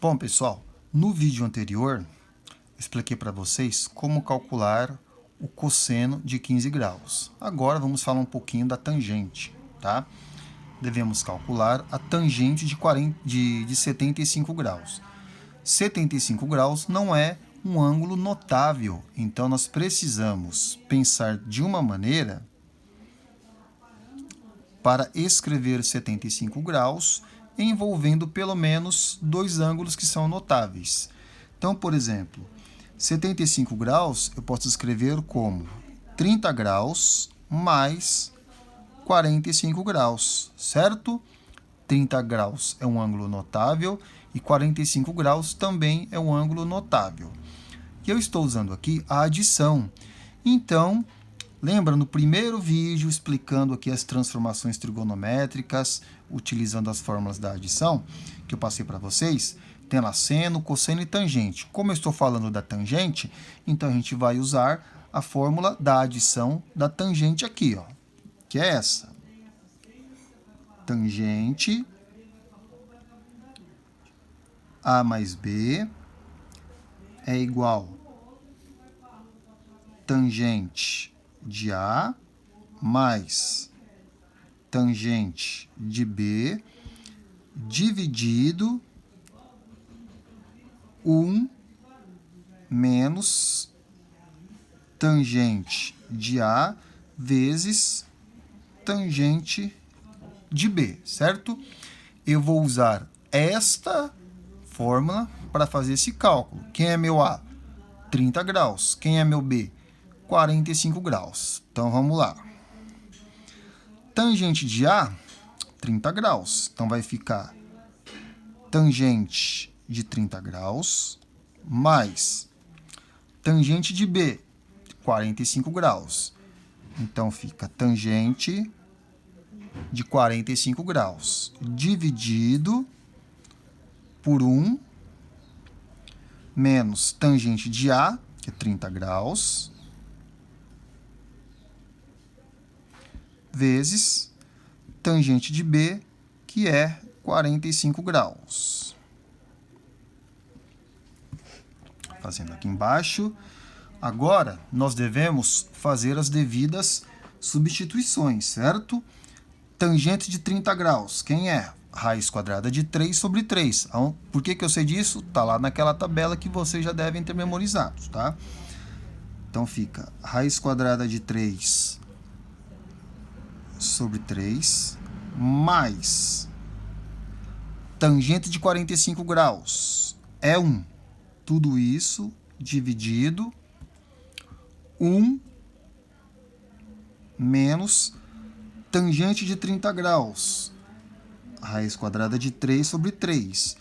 Bom, pessoal, no vídeo anterior, eu expliquei para vocês como calcular o cosseno de 15 graus. Agora vamos falar um pouquinho da tangente, tá? Devemos calcular a tangente de 75 graus. 75 graus não é um ângulo notável, então nós precisamos pensar de uma maneira para escrever 75 graus envolvendo pelo menos dois ângulos que são notáveis. Então, por exemplo, 75 graus eu posso escrever como 30 graus mais 45 graus, certo? 30 graus é um ângulo notável e 45 graus também é um ângulo notável. E eu estou usando aqui a adição. Então, lembra no primeiro vídeo explicando aqui as transformações trigonométricas, utilizando as fórmulas da adição, que eu passei para vocês? Tem lá seno, cosseno e tangente. Como eu estou falando da tangente, então a gente vai usar a fórmula da adição da tangente aqui, ó, que é essa. Tangente A mais B é igual tangente de A mais tangente de B dividido 1 menos tangente de A vezes tangente de B, certo? Eu vou usar esta fórmula para fazer esse cálculo. Quem é meu A? 30 graus. Quem é meu B? 45 graus. Então, vamos lá. Tangente de A, 30 graus. Então, vai ficar tangente de 30 graus mais tangente de B, 45 graus. Então, fica tangente de 45 graus dividido por 1 menos tangente de A, que é 30 graus, vezes tangente de B, que é 45 graus. Fazendo aqui embaixo. Agora, nós devemos fazer as devidas substituições, certo? Tangente de 30 graus, quem é? Raiz quadrada de 3 sobre 3. Por que eu sei disso? Está lá naquela tabela que vocês já devem ter memorizado, tá? Então, fica raiz quadrada de 3 sobre 3, mais tangente de 45 graus é 1. Tudo isso dividido 1 menos tangente de 30 graus, raiz quadrada de 3 sobre 3.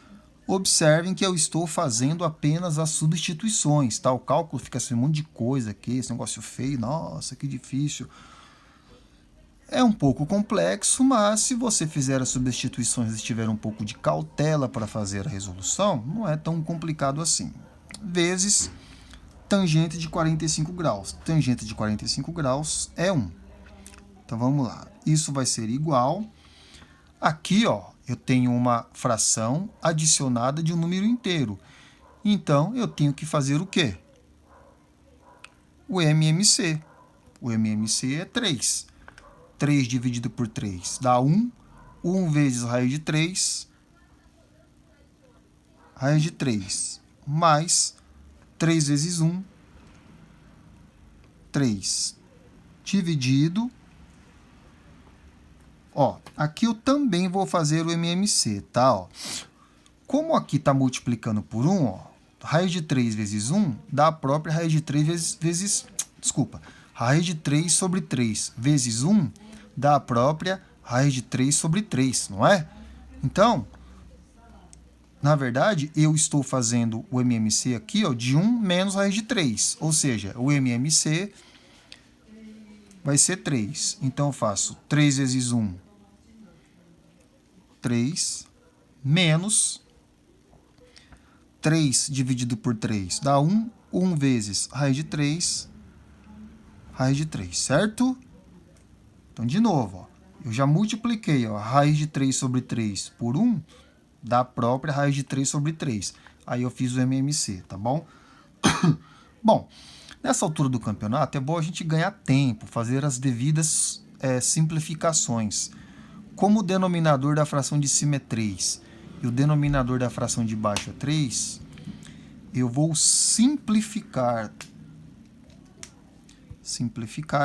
Observem que eu estou fazendo apenas as substituições, tá? O cálculo fica assim, um monte de coisa aqui, esse negócio feio, nossa, que difícil. É um pouco complexo, mas se você fizer as substituições e tiver um pouco de cautela para fazer a resolução, não é tão complicado assim. Vezes tangente de 45 graus. Tangente de 45 graus é 1. Então, vamos lá. Isso vai ser igual. Aqui, ó, eu tenho uma fração adicionada de um número inteiro. Então, eu tenho que fazer o quê? O MMC. O MMC é 3. 3 dividido por 3 dá 1. 1 vezes raiz de 3. Raiz de 3. Mais 3 vezes 1. 3. Dividido. Ó, aqui eu também vou fazer o MMC, tá? Ó. Como aqui está multiplicando por 1, ó, raiz de 3 vezes 1 dá a própria raiz de 3 raiz de 3 sobre 3 vezes 1 dá a própria raiz de 3 sobre 3, não é? Então, na verdade, eu estou fazendo o MMC aqui, ó, de 1 menos raiz de 3, ou seja, o MMC vai ser 3. Então, eu faço 3 vezes 1, 3, menos 3 dividido por 3 dá 1. 1 vezes raiz de 3, certo? Então, de novo, ó, eu já multipliquei, ó, raiz de 3 sobre 3 por 1, da própria raiz de 3 sobre 3. Aí eu fiz o MMC, tá bom? Bom, nessa altura do campeonato é bom a gente ganhar tempo, fazer as devidas simplificações. Como o denominador da fração de cima é 3 e o denominador da fração de baixo é 3, eu vou simplificar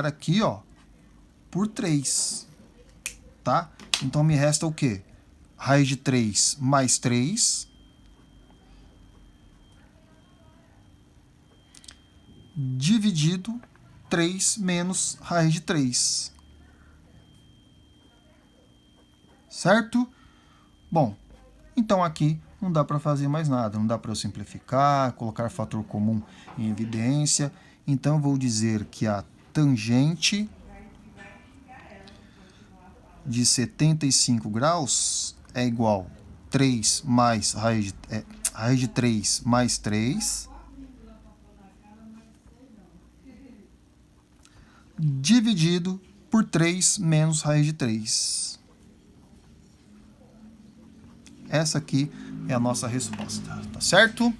aqui, ó, por 3, tá? Então me resta o quê? Raiz de 3 mais 3, dividido 3 menos raiz de 3. Certo? Bom, então aqui não dá para fazer mais nada, não dá para eu simplificar, colocar fator comum em evidência. Então eu vou dizer que a tangente de 75 graus é igual a 3 mais raiz de 3 mais 3, dividido por 3 menos raiz de 3. Essa aqui é a nossa resposta, tá certo?